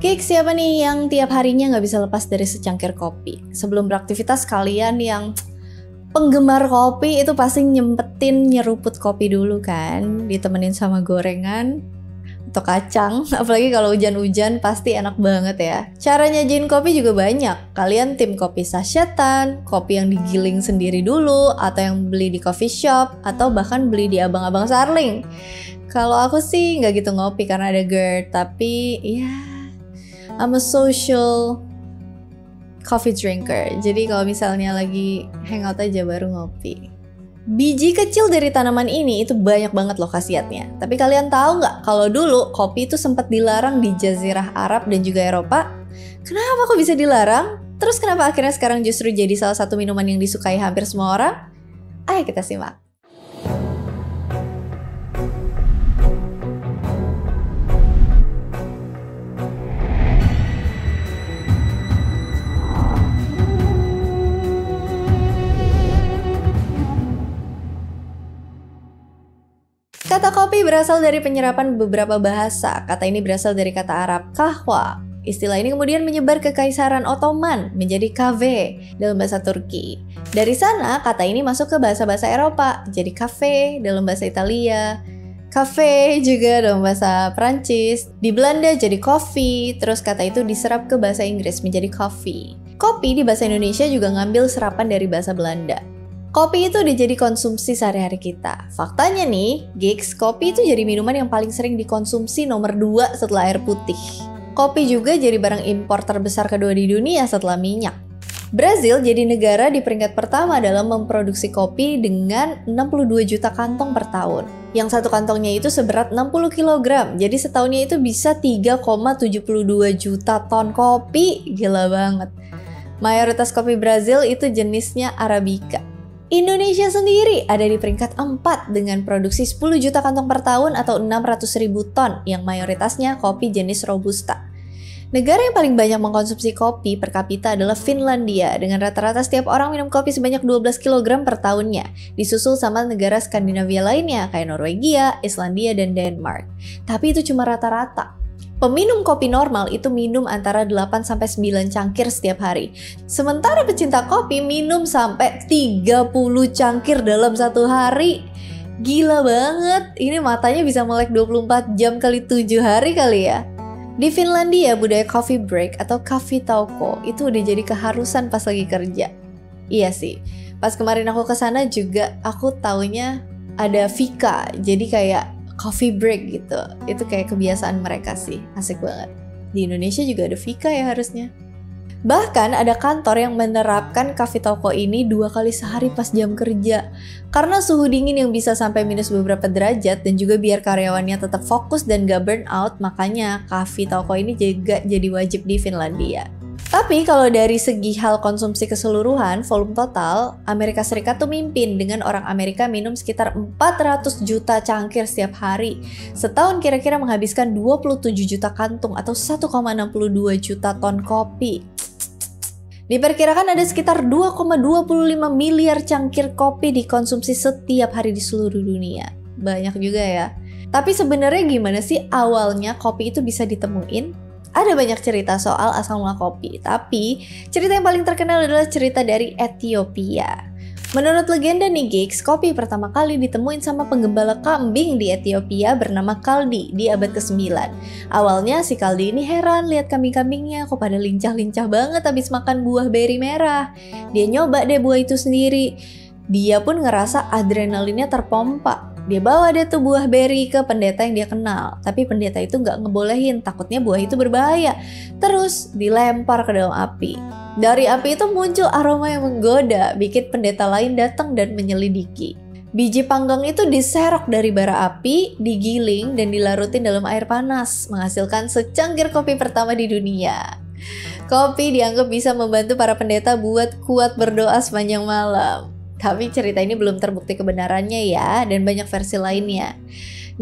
Gigs, siapa nih yang tiap harinya nggak bisa lepas dari secangkir kopi? Sebelum beraktivitas, kalian yang penggemar kopi itu pasti nyempetin nyeruput kopi dulu kan, ditemenin sama gorengan atau kacang. Apalagi kalau hujan-hujan pasti enak banget ya. Cara nyajiin kopi juga banyak. Kalian tim kopi sachetan, kopi yang digiling sendiri dulu, atau yang beli di coffee shop, atau bahkan beli di abang-abang Sarling. Kalau aku sih nggak gitu ngopi karena ada GERD, tapi ya I'm a social coffee drinker. Jadi kalau misalnya lagi hangout aja baru ngopi. Biji kecil dari tanaman ini itu banyak banget loh khasiatnya. Tapi kalian tahu nggak kalau dulu kopi itu sempat dilarang di Jazirah Arab dan juga Eropa? Kenapa kok bisa dilarang? Terus kenapa akhirnya sekarang justru jadi salah satu minuman yang disukai hampir semua orang? Ayo kita simak. Kata kopi berasal dari penyerapan beberapa bahasa. Kata ini berasal dari kata Arab kahwa. Istilah ini kemudian menyebar ke Kaisaran Ottoman menjadi kahve dalam bahasa Turki. Dari sana kata ini masuk ke bahasa-bahasa Eropa jadi kafe dalam bahasa Italia, cafe juga dalam bahasa Prancis. Di Belanda jadi coffee, terus kata itu diserap ke bahasa Inggris menjadi coffee. Kopi di bahasa Indonesia juga ngambil serapan dari bahasa Belanda. Kopi itu udah jadi konsumsi sehari-hari kita. Faktanya nih, gigs, kopi itu jadi minuman yang paling sering dikonsumsi nomor 2 setelah air putih. Kopi juga jadi barang impor terbesar kedua di dunia setelah minyak. Brazil jadi negara di peringkat pertama dalam memproduksi kopi dengan 62 juta kantong per tahun. Yang satu kantongnya itu seberat 60 kg, jadi setahunnya itu bisa 3,72 juta ton kopi. Gila banget. Mayoritas kopi Brazil itu jenisnya Arabica. Indonesia sendiri ada di peringkat 4 dengan produksi 10 juta kantong per tahun atau 600.000 ton yang mayoritasnya kopi jenis Robusta. Negara yang paling banyak mengkonsumsi kopi per kapita adalah Finlandia dengan rata-rata setiap orang minum kopi sebanyak 12 kg per tahunnya, disusul sama negara Skandinavia lainnya kayak Norwegia, Islandia, dan Denmark. Tapi itu cuma rata-rata. Peminum kopi normal itu minum antara 8-9 cangkir setiap hari. Sementara pecinta kopi minum sampai 30 cangkir dalam satu hari. Gila banget, ini matanya bisa melek 24 jam kali 7 hari kali ya. Di Finlandia, budaya coffee break atau kahvitauko itu udah jadi keharusan pas lagi kerja. Iya sih, pas kemarin aku kesana juga aku taunya ada fika, jadi kayak coffee break gitu. Itu kayak kebiasaan mereka sih, asik banget. Di Indonesia juga ada fika ya harusnya. Bahkan ada kantor yang menerapkan kahvitauko ini 2 kali sehari pas jam kerja. Karena suhu dingin yang bisa sampai minus beberapa derajat dan juga biar karyawannya tetap fokus dan gak burn out, makanya kahvitauko ini juga jadi wajib di Finlandia. Tapi kalau dari segi hal konsumsi keseluruhan, volume total, Amerika Serikat tuh mimpin dengan orang Amerika minum sekitar 400 juta cangkir setiap hari. Setahun kira-kira menghabiskan 27 juta kantung atau 1,62 juta ton kopi. Diperkirakan ada sekitar 2,25 miliar cangkir kopi dikonsumsi setiap hari di seluruh dunia. Banyak juga ya. Tapi sebenarnya gimana sih awalnya kopi itu bisa ditemuin? Ada banyak cerita soal asal mula kopi, tapi cerita yang paling terkenal adalah cerita dari Ethiopia. Menurut legenda nih gigs, kopi pertama kali ditemuin sama penggembala kambing di Ethiopia bernama Kaldi di abad ke-9. Awalnya si Kaldi ini heran lihat kambing-kambingnya kok pada lincah-lincah banget habis makan buah beri merah. Dia nyoba deh buah itu sendiri. Dia pun ngerasa adrenalinnya terpompa. Dia bawa deh tuh buah beri ke pendeta yang dia kenal. Tapi pendeta itu gak ngebolehin, takutnya buah itu berbahaya. Terus dilempar ke dalam api. Dari api itu muncul aroma yang menggoda, bikin pendeta lain datang dan menyelidiki. Biji panggang itu diserok dari bara api, digiling, dan dilarutin dalam air panas, menghasilkan secangkir kopi pertama di dunia. Kopi dianggap bisa membantu para pendeta buat kuat berdoa sepanjang malam. Tapi cerita ini belum terbukti kebenarannya ya, dan banyak versi lainnya.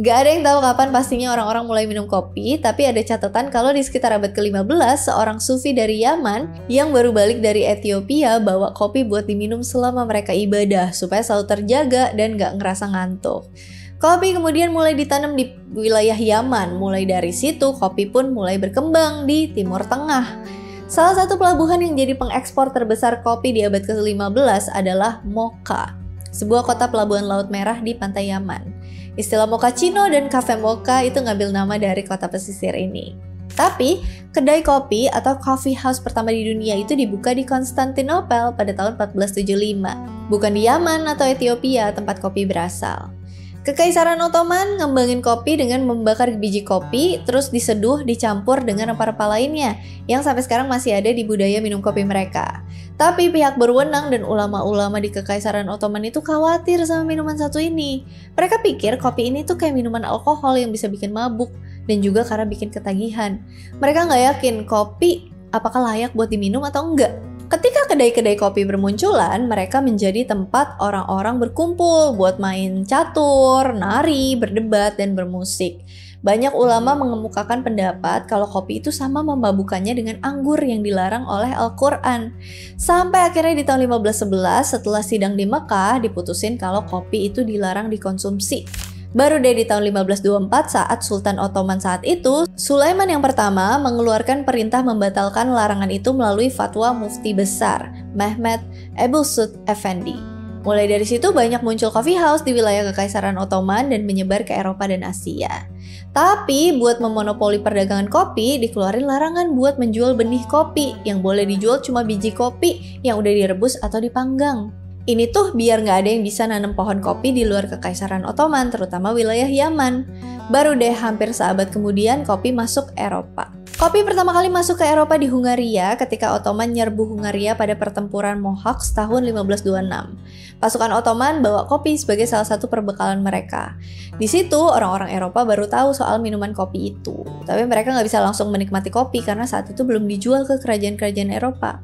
Gak ada yang tahu kapan pastinya orang-orang mulai minum kopi, tapi ada catatan kalau di sekitar abad ke-15, seorang sufi dari Yaman yang baru balik dari Ethiopia bawa kopi buat diminum selama mereka ibadah, supaya selalu terjaga dan gak ngerasa ngantuk. Kopi kemudian mulai ditanam di wilayah Yaman. Mulai dari situ, kopi pun mulai berkembang di Timur Tengah. Salah satu pelabuhan yang jadi pengekspor terbesar kopi di abad ke-15 adalah Mocha, sebuah kota pelabuhan Laut Merah di pantai Yaman. Istilah mochaccino dan cafe mocha itu ngambil nama dari kota pesisir ini. Tapi, kedai kopi atau coffee house pertama di dunia itu dibuka di Konstantinopel pada tahun 1475, bukan di Yaman atau Ethiopia tempat kopi berasal. Kekaisaran Ottoman ngembangin kopi dengan membakar biji kopi, terus diseduh, dicampur dengan rempah-rempah lainnya, yang sampai sekarang masih ada di budaya minum kopi mereka. Tapi pihak berwenang dan ulama-ulama di Kekaisaran Ottoman itu khawatir sama minuman satu ini. Mereka pikir kopi ini tuh kayak minuman alkohol yang bisa bikin mabuk, dan juga karena bikin ketagihan. Mereka nggak yakin kopi apakah layak buat diminum atau enggak. Ketika kedai-kedai kopi bermunculan, mereka menjadi tempat orang-orang berkumpul buat main catur, nari, berdebat, dan bermusik. Banyak ulama mengemukakan pendapat kalau kopi itu sama memabukkannya dengan anggur yang dilarang oleh Al-Quran. Sampai akhirnya di tahun 1511 setelah sidang di Mekah diputusin kalau kopi itu dilarang dikonsumsi. Baru deh di tahun 1524 saat Sultan Ottoman saat itu, Sulaiman yang pertama mengeluarkan perintah membatalkan larangan itu melalui fatwa mufti besar, Mehmed Ebu Sud Effendi. Mulai dari situ banyak muncul coffee house di wilayah Kekaisaran Ottoman dan menyebar ke Eropa dan Asia. Tapi buat memonopoli perdagangan kopi, dikeluarin larangan buat menjual benih kopi, yang boleh dijual cuma biji kopi yang udah direbus atau dipanggang. Ini tuh biar nggak ada yang bisa nanam pohon kopi di luar Kekaisaran Ottoman, terutama wilayah Yaman. Baru deh hampir seabad kemudian kopi masuk Eropa. Kopi pertama kali masuk ke Eropa di Hungaria ketika Ottoman nyerbu Hungaria pada pertempuran Mohacs tahun 1526. Pasukan Ottoman bawa kopi sebagai salah satu perbekalan mereka. Di situ orang-orang Eropa baru tahu soal minuman kopi itu. Tapi mereka nggak bisa langsung menikmati kopi karena saat itu belum dijual ke kerajaan-kerajaan Eropa.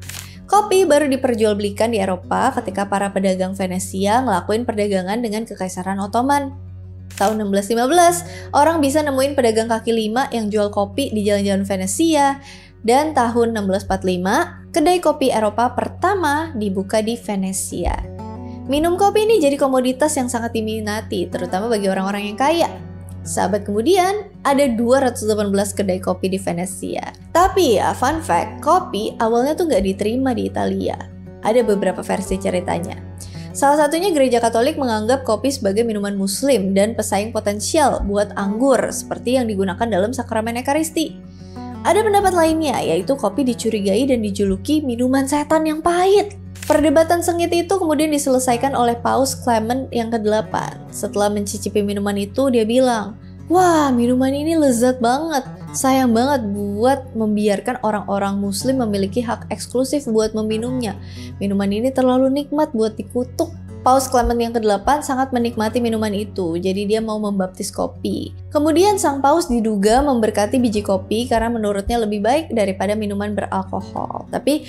Kopi baru diperjualbelikan di Eropa ketika para pedagang Venesia ngelakuin perdagangan dengan Kekaisaran Ottoman. Tahun 1615, orang bisa nemuin pedagang kaki lima yang jual kopi di jalan-jalan Venesia. Dan tahun 1645, kedai kopi Eropa pertama dibuka di Venesia. Minum kopi ini jadi komoditas yang sangat diminati, terutama bagi orang-orang yang kaya. Seabad kemudian, ada 218 kedai kopi di Venesia. Tapi ya, fun fact, kopi awalnya tuh nggak diterima di Italia. Ada beberapa versi ceritanya. Salah satunya gereja Katolik menganggap kopi sebagai minuman muslim dan pesaing potensial buat anggur, seperti yang digunakan dalam sakramen Ekaristi. Ada pendapat lainnya, yaitu kopi dicurigai dan dijuluki minuman setan yang pahit. Perdebatan sengit itu kemudian diselesaikan oleh Paus Clement yang ke-8. Setelah mencicipi minuman itu, dia bilang, "Wah, minuman ini lezat banget. Sayang banget buat membiarkan orang-orang muslim memiliki hak eksklusif buat meminumnya. Minuman ini terlalu nikmat buat dikutuk." Paus Clement yang ke-8 sangat menikmati minuman itu, jadi dia mau membaptis kopi. Kemudian sang paus diduga memberkati biji kopi karena menurutnya lebih baik daripada minuman beralkohol. Tapi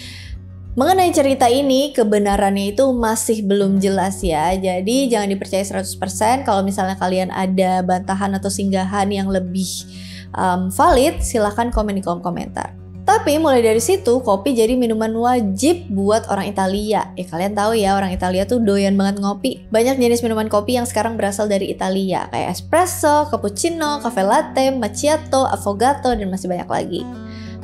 mengenai cerita ini, kebenarannya itu masih belum jelas ya. Jadi jangan dipercaya 100%. Kalau misalnya kalian ada bantahan atau singgahan yang lebih valid, silahkan komen di kolom komentar. Tapi mulai dari situ, kopi jadi minuman wajib buat orang Italia. Ya kalian tahu ya, orang Italia tuh doyan banget ngopi. Banyak jenis minuman kopi yang sekarang berasal dari Italia, kayak espresso, cappuccino, cafe latte, macchiato, affogato, dan masih banyak lagi.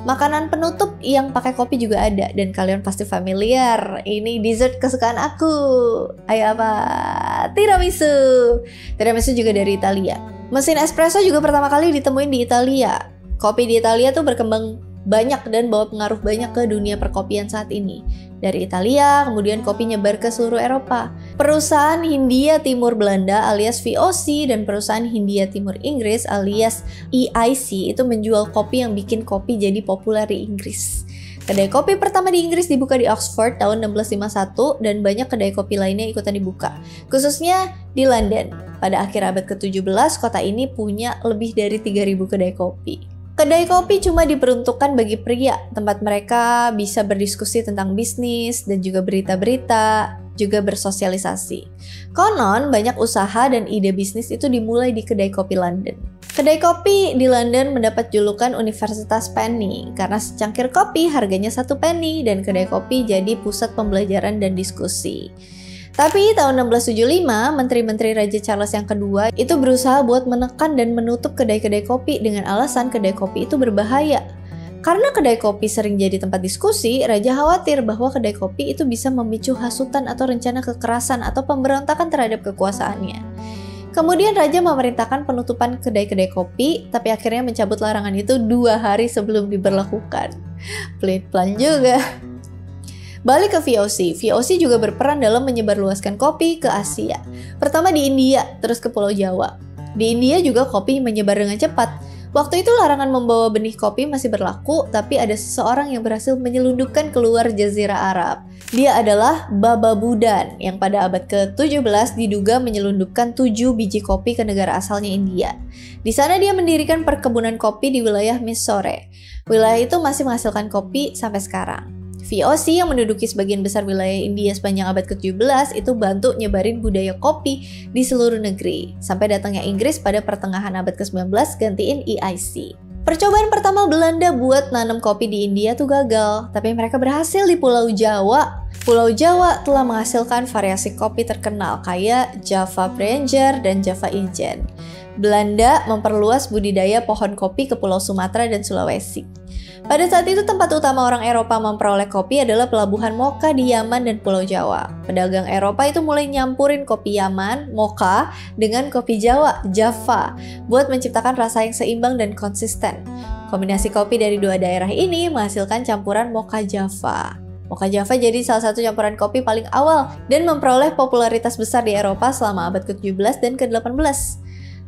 Makanan penutup yang pakai kopi juga ada, dan kalian pasti familiar. Ini dessert kesukaan aku. Ayo apa? Tiramisu. Tiramisu juga dari Italia. Mesin espresso juga pertama kali ditemuin di Italia. Kopi di Italia tuh berkembang banyak dan bawa pengaruh banyak ke dunia perkopian saat ini. Dari Italia, kemudian kopi nyebar ke seluruh Eropa. Perusahaan Hindia Timur Belanda alias VOC dan perusahaan Hindia Timur Inggris alias EIC itu menjual kopi yang bikin kopi jadi populer di Inggris. Kedai kopi pertama di Inggris dibuka di Oxford tahun 1651 dan banyak kedai kopi lainnya ikutan dibuka, khususnya di London. Pada akhir abad ke-17, kota ini punya lebih dari 3.000 kedai kopi. Kedai kopi cuma diperuntukkan bagi pria, tempat mereka bisa berdiskusi tentang bisnis dan juga berita-berita, juga bersosialisasi. Konon, banyak usaha dan ide bisnis itu dimulai di kedai kopi London. Kedai kopi di London mendapat julukan Universitas Penny, karena secangkir kopi harganya 1 penny dan kedai kopi jadi pusat pembelajaran dan diskusi. Tapi tahun 1675, menteri-menteri Raja Charles yang kedua itu berusaha buat menekan dan menutup kedai-kedai kopi dengan alasan kedai kopi itu berbahaya. Karena kedai kopi sering jadi tempat diskusi, Raja khawatir bahwa kedai kopi itu bisa memicu hasutan atau rencana kekerasan atau pemberontakan terhadap kekuasaannya. Kemudian Raja memerintahkan penutupan kedai-kedai kopi, tapi akhirnya mencabut larangan itu 2 hari sebelum diberlakukan. Pelan-pelan juga. Balik ke VOC. VOC juga berperan dalam menyebarluaskan kopi ke Asia. Pertama di India, terus ke Pulau Jawa. Di India juga kopi menyebar dengan cepat. Waktu itu larangan membawa benih kopi masih berlaku, tapi ada seseorang yang berhasil menyelundupkan keluar Jazirah Arab. Dia adalah Baba Budan, yang pada abad ke-17 diduga menyelundupkan 7 biji kopi ke negara asalnya India. Di sana dia mendirikan perkebunan kopi di wilayah Mysore. Wilayah itu masih menghasilkan kopi sampai sekarang. VOC yang menduduki sebagian besar wilayah India sepanjang abad ke-17 itu bantu nyebarin budaya kopi di seluruh negeri. Sampai datangnya Inggris pada pertengahan abad ke-19 gantiin EIC. Percobaan pertama Belanda buat nanam kopi di India tuh gagal, tapi mereka berhasil di Pulau Jawa. Pulau Jawa telah menghasilkan variasi kopi terkenal kayak Java Pranger dan Java Injen. Belanda memperluas budidaya pohon kopi ke Pulau Sumatera dan Sulawesi. Pada saat itu tempat utama orang Eropa memperoleh kopi adalah pelabuhan Mocha di Yaman dan Pulau Jawa. Pedagang Eropa itu mulai nyampurin kopi Yaman, Mocha, dengan kopi Jawa, Java, buat menciptakan rasa yang seimbang dan konsisten. Kombinasi kopi dari dua daerah ini menghasilkan campuran Mocha Java. Mocha Java jadi salah satu campuran kopi paling awal dan memperoleh popularitas besar di Eropa selama abad ke-17 dan ke-18.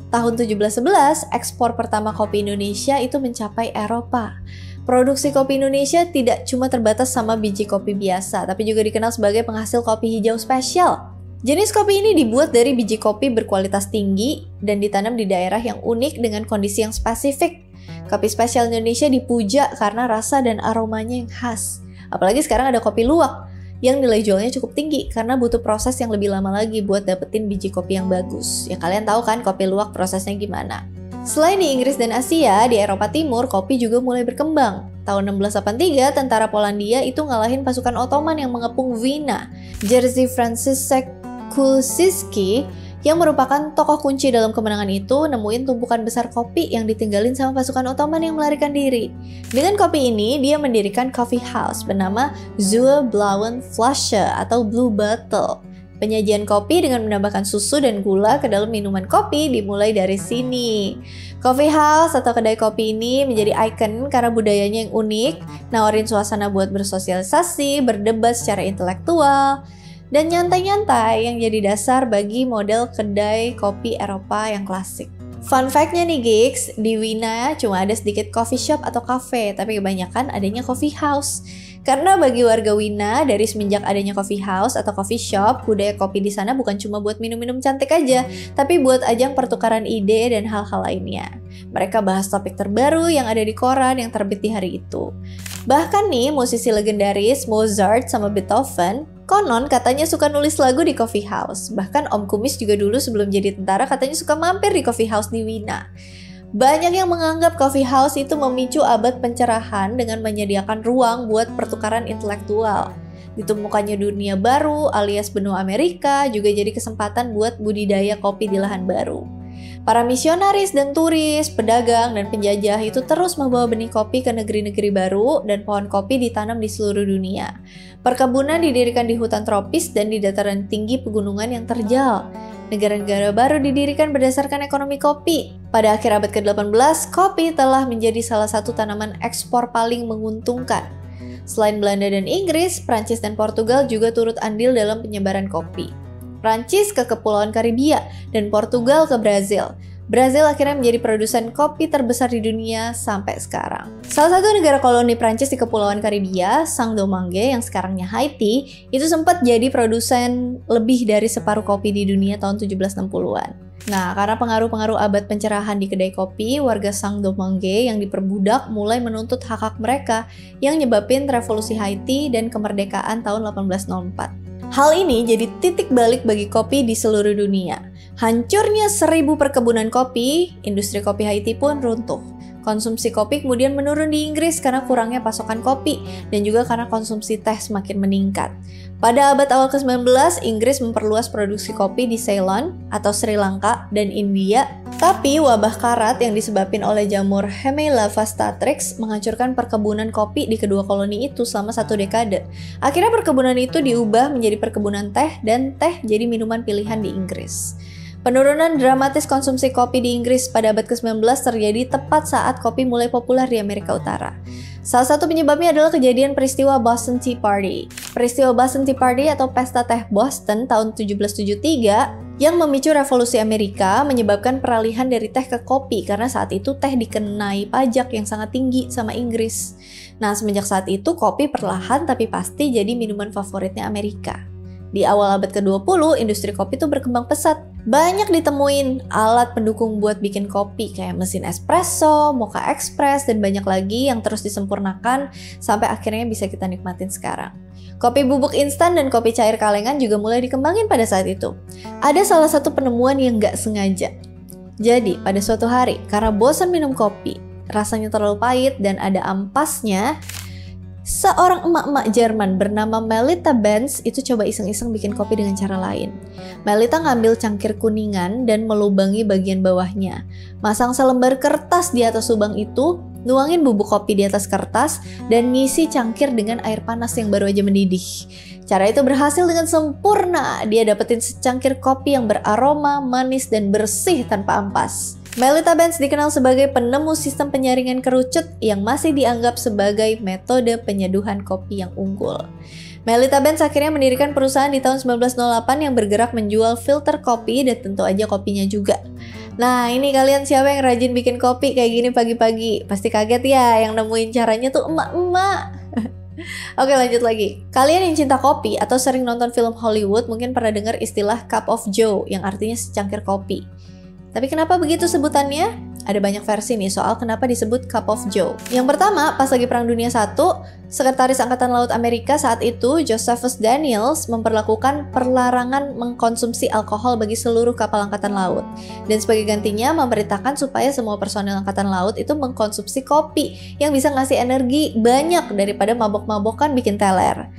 Tahun 1711, ekspor pertama kopi Indonesia itu mencapai Eropa. Produksi kopi Indonesia tidak cuma terbatas sama biji kopi biasa, tapi juga dikenal sebagai penghasil kopi hijau spesial. Jenis kopi ini dibuat dari biji kopi berkualitas tinggi dan ditanam di daerah yang unik dengan kondisi yang spesifik. Kopi spesial Indonesia dipuja karena rasa dan aromanya yang khas. Apalagi sekarang ada kopi luwak yang nilai jualnya cukup tinggi karena butuh proses yang lebih lama lagi buat dapetin biji kopi yang bagus. Ya kalian tahu kan kopi luwak prosesnya gimana. Selain di Inggris dan Asia, di Eropa Timur kopi juga mulai berkembang. Tahun 1683, tentara Polandia itu ngalahin pasukan Ottoman yang mengepung Wina. Jerzy Franciszek Kulczycki yang merupakan tokoh kunci dalam kemenangan itu nemuin tumpukan besar kopi yang ditinggalin sama pasukan Ottoman yang melarikan diri. Dengan kopi ini, dia mendirikan coffee house bernama Zur Blauen Flasche atau Blue Bottle. Penyajian kopi dengan menambahkan susu dan gula ke dalam minuman kopi dimulai dari sini. Coffee house atau kedai kopi ini menjadi ikon karena budayanya yang unik, nawarin suasana buat bersosialisasi, berdebat secara intelektual, dan nyantai-nyantai yang jadi dasar bagi model kedai kopi Eropa yang klasik. Fun fact-nya nih gigs, di Wina cuma ada sedikit coffee shop atau cafe, tapi kebanyakan adanya coffee house. Karena bagi warga Wina, dari semenjak adanya coffee house atau coffee shop, budaya kopi di sana bukan cuma buat minum-minum cantik aja, tapi buat ajang pertukaran ide dan hal-hal lainnya. Mereka bahas topik terbaru yang ada di koran yang terbit di hari itu. Bahkan nih, musisi legendaris Mozart sama Beethoven, konon katanya suka nulis lagu di coffee house. Bahkan Om Kumis juga dulu sebelum jadi tentara katanya suka mampir di coffee house di Wina. Banyak yang menganggap coffee house itu memicu abad pencerahan dengan menyediakan ruang buat pertukaran intelektual. Ditemukannya dunia baru alias benua Amerika juga jadi kesempatan buat budidaya kopi di lahan baru. Para misionaris dan turis, pedagang, dan penjajah itu terus membawa benih kopi ke negeri-negeri baru dan pohon kopi ditanam di seluruh dunia. Perkebunan didirikan di hutan tropis dan di dataran tinggi pegunungan yang terjal. Negara-negara baru didirikan berdasarkan ekonomi kopi. Pada akhir abad ke-18, kopi telah menjadi salah satu tanaman ekspor paling menguntungkan. Selain Belanda dan Inggris, Prancis dan Portugal juga turut andil dalam penyebaran kopi. Prancis ke Kepulauan Karibia dan Portugal ke Brazil. Brazil akhirnya menjadi produsen kopi terbesar di dunia sampai sekarang. Salah satu negara koloni Prancis di Kepulauan Karibia, Saint-Domingue yang sekarangnya Haiti, itu sempat jadi produsen lebih dari separuh kopi di dunia tahun 1760-an. Nah, karena pengaruh-pengaruh abad pencerahan di kedai kopi, warga Saint-Domingue yang diperbudak mulai menuntut hak-hak mereka yang nyebabin revolusi Haiti dan kemerdekaan tahun 1804. Hal ini jadi titik balik bagi kopi di seluruh dunia. Hancurnya 1000 perkebunan kopi, industri kopi Haiti pun runtuh. Konsumsi kopi kemudian menurun di Inggris karena kurangnya pasokan kopi dan juga karena konsumsi teh semakin meningkat. Pada abad awal ke-19, Inggris memperluas produksi kopi di Ceylon atau Sri Lanka dan India, tapi wabah karat yang disebabkan oleh jamur Hemela vastatrix menghancurkan perkebunan kopi di kedua koloni itu selama 1 dekade. Akhirnya perkebunan itu diubah menjadi perkebunan teh dan teh jadi minuman pilihan di Inggris. Penurunan dramatis konsumsi kopi di Inggris pada abad ke-19 terjadi tepat saat kopi mulai populer di Amerika Utara. Salah satu penyebabnya adalah kejadian peristiwa Boston Tea Party. Peristiwa Boston Tea Party atau Pesta Teh Boston tahun 1773 yang memicu revolusi Amerika menyebabkan peralihan dari teh ke kopi karena saat itu teh dikenai pajak yang sangat tinggi sama Inggris. Nah, semenjak saat itu kopi perlahan tapi pasti jadi minuman favoritnya Amerika. Di awal abad ke-20, industri kopi itu berkembang pesat. Banyak ditemuin alat pendukung buat bikin kopi kayak mesin espresso, mocha express, dan banyak lagi yang terus disempurnakan sampai akhirnya bisa kita nikmatin sekarang. Kopi bubuk instan dan kopi cair kalengan juga mulai dikembangin pada saat itu. Ada salah satu penemuan yang nggak sengaja. Jadi, pada suatu hari, karena bosan minum kopi, rasanya terlalu pahit dan ada ampasnya, seorang emak-emak Jerman bernama Melita Benz itu coba iseng-iseng bikin kopi dengan cara lain. Melita ngambil cangkir kuningan dan melubangi bagian bawahnya. Masang selembar kertas di atas lubang itu, nuangin bubuk kopi di atas kertas, dan ngisi cangkir dengan air panas yang baru aja mendidih. Cara itu berhasil dengan sempurna. Dia dapetin secangkir kopi yang beraroma, manis, dan bersih tanpa ampas. Melita Benz dikenal sebagai penemu sistem penyaringan kerucut yang masih dianggap sebagai metode penyeduhan kopi yang unggul. Melita Benz akhirnya mendirikan perusahaan di tahun 1908 yang bergerak menjual filter kopi dan tentu aja kopinya juga. Nah, ini kalian siapa yang rajin bikin kopi kayak gini pagi-pagi? Pasti kaget ya, yang nemuin caranya tuh emak-emak. Oke, lanjut lagi. Kalian yang cinta kopi atau sering nonton film Hollywood mungkin pernah dengar istilah cup of joe yang artinya secangkir kopi. Tapi kenapa begitu sebutannya? Ada banyak versi nih soal kenapa disebut cup of joe. Yang pertama, pas lagi Perang Dunia I, Sekretaris Angkatan Laut Amerika saat itu, Josephus Daniels, memperlakukan perlarangan mengkonsumsi alkohol bagi seluruh kapal Angkatan Laut. Dan sebagai gantinya, memerintahkan supaya semua personel Angkatan Laut itu mengkonsumsi kopi yang bisa ngasih energi banyak daripada mabok-mabokan bikin teler.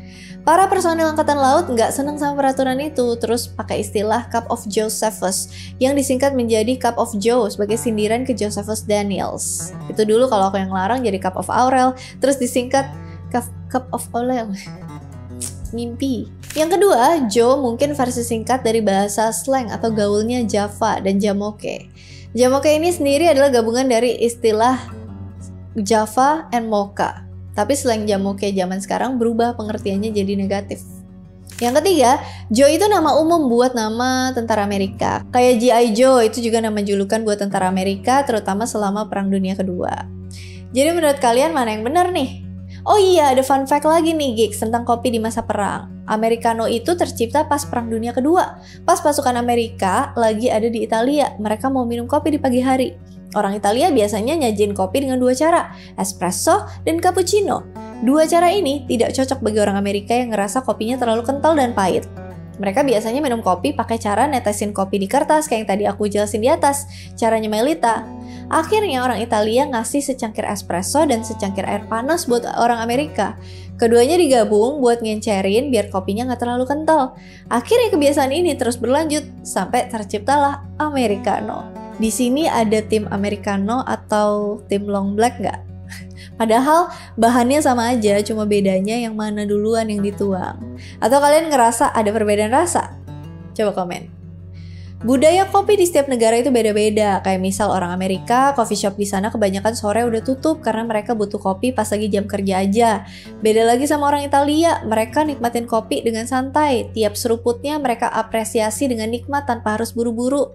Para personil Angkatan Laut nggak senang sama peraturan itu, terus pakai istilah Cup of Josephus yang disingkat menjadi Cup of Joe sebagai sindiran ke Josephus Daniels. Itu dulu kalau aku yang larang jadi Cup of Aurel, terus disingkat Cup of Olel. Mimpi. Yang kedua, Joe mungkin versi singkat dari bahasa slang atau gaulnya Java dan Jamoke. Jamoke ini sendiri adalah gabungan dari istilah Java and Mocha. Tapi slang Jamoke zaman sekarang berubah pengertiannya jadi negatif. Yang ketiga, Joe itu nama umum buat nama tentara Amerika. Kayak G.I. Joe itu juga nama julukan buat tentara Amerika, terutama selama Perang Dunia Kedua. Jadi menurut kalian mana yang benar nih? Oh iya, ada fun fact lagi nih Gigs tentang kopi di masa perang. Americano itu tercipta pas Perang Dunia Kedua. Pas pasukan Amerika lagi ada di Italia, mereka mau minum kopi di pagi hari. Orang Italia biasanya nyajin kopi dengan 2 cara, espresso dan cappuccino. 2 cara ini tidak cocok bagi orang Amerika yang ngerasa kopinya terlalu kental dan pahit. Mereka biasanya minum kopi pakai cara netesin kopi di kertas kayak yang tadi aku jelasin di atas, caranya Melita. Akhirnya orang Italia ngasih secangkir espresso dan secangkir air panas buat orang Amerika. Keduanya digabung buat ngencerin biar kopinya nggak terlalu kental. Akhirnya kebiasaan ini terus berlanjut sampai terciptalah Americano. Di sini ada tim Americano atau tim long black nggak? Padahal bahannya sama aja, cuma bedanya yang mana duluan yang dituang. Atau kalian ngerasa ada perbedaan rasa? Coba komen. Budaya kopi di setiap negara itu beda-beda. Kayak misal orang Amerika, coffee shop di sana kebanyakan sore udah tutup karena mereka butuh kopi pas lagi jam kerja aja. Beda lagi sama orang Italia, mereka nikmatin kopi dengan santai. Tiap seruputnya mereka apresiasi dengan nikmat tanpa harus buru-buru.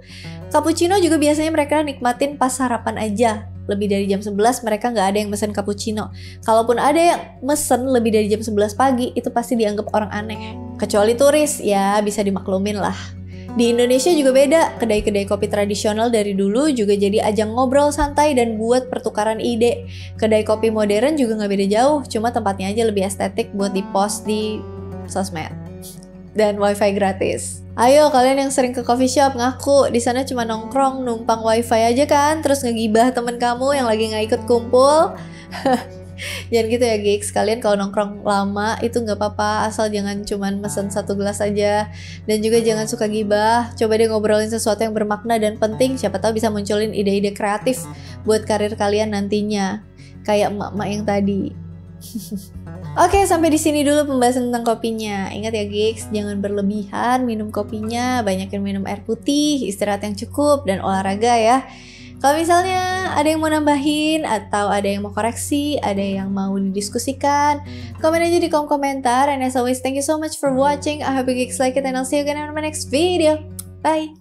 Cappuccino juga biasanya mereka nikmatin pas sarapan aja. Lebih dari jam 11 mereka nggak ada yang mesen cappuccino. Kalaupun ada yang mesen lebih dari jam 11 pagi, itu pasti dianggap orang aneh. Kecuali turis, ya bisa dimaklumin lah. Di Indonesia juga beda, kedai-kedai kopi tradisional dari dulu juga jadi ajang ngobrol santai dan buat pertukaran ide. Kedai kopi modern juga nggak beda jauh, cuma tempatnya aja lebih estetik buat di-post di sosmed. Dan wifi gratis. Ayo kalian yang sering ke coffee shop ngaku di sana cuma nongkrong numpang wifi aja kan, terus ngegibah temen kamu yang lagi nggak ikut kumpul. Jangan gitu ya gigs, kalian kalau nongkrong lama itu nggak apa-apa, asal jangan cuman mesen 1 gelas aja. Dan juga jangan suka gibah, coba deh ngobrolin sesuatu yang bermakna dan penting, siapa tahu bisa munculin ide-ide kreatif buat karir kalian nantinya. Kayak emak-emak yang tadi. Oke, sampai di sini dulu pembahasan tentang kopinya. Ingat ya gigs, jangan berlebihan minum kopinya, banyakin minum air putih, istirahat yang cukup, dan olahraga ya. Kalau misalnya ada yang mau nambahin atau ada yang mau koreksi, ada yang mau didiskusikan, komen aja di kolom komentar. And as always, thank you so much for watching. I hope you guys like it and I'll see you again on my next video. Bye.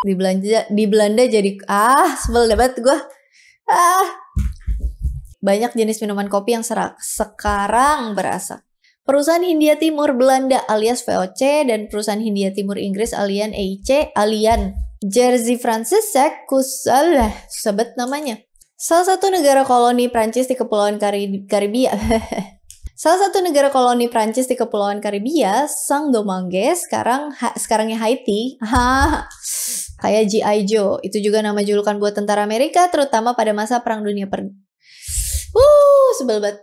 Di Belanda jadi sebel banget gue. Banyak jenis minuman kopi yang sekarang berasap. Perusahaan Hindia Timur Belanda alias VOC dan perusahaan Hindia Timur Inggris alias EIC Jersey Francisek Kusalah sebut namanya. Salah satu negara koloni Prancis di Kepulauan Karibia. Salah satu negara koloni Prancis di Kepulauan Karibia, Saint-Domingue, sekarangnya Haiti. Kayak G.I. Joe, itu juga nama julukan buat tentara Amerika terutama pada masa Perang Dunia sebel banget.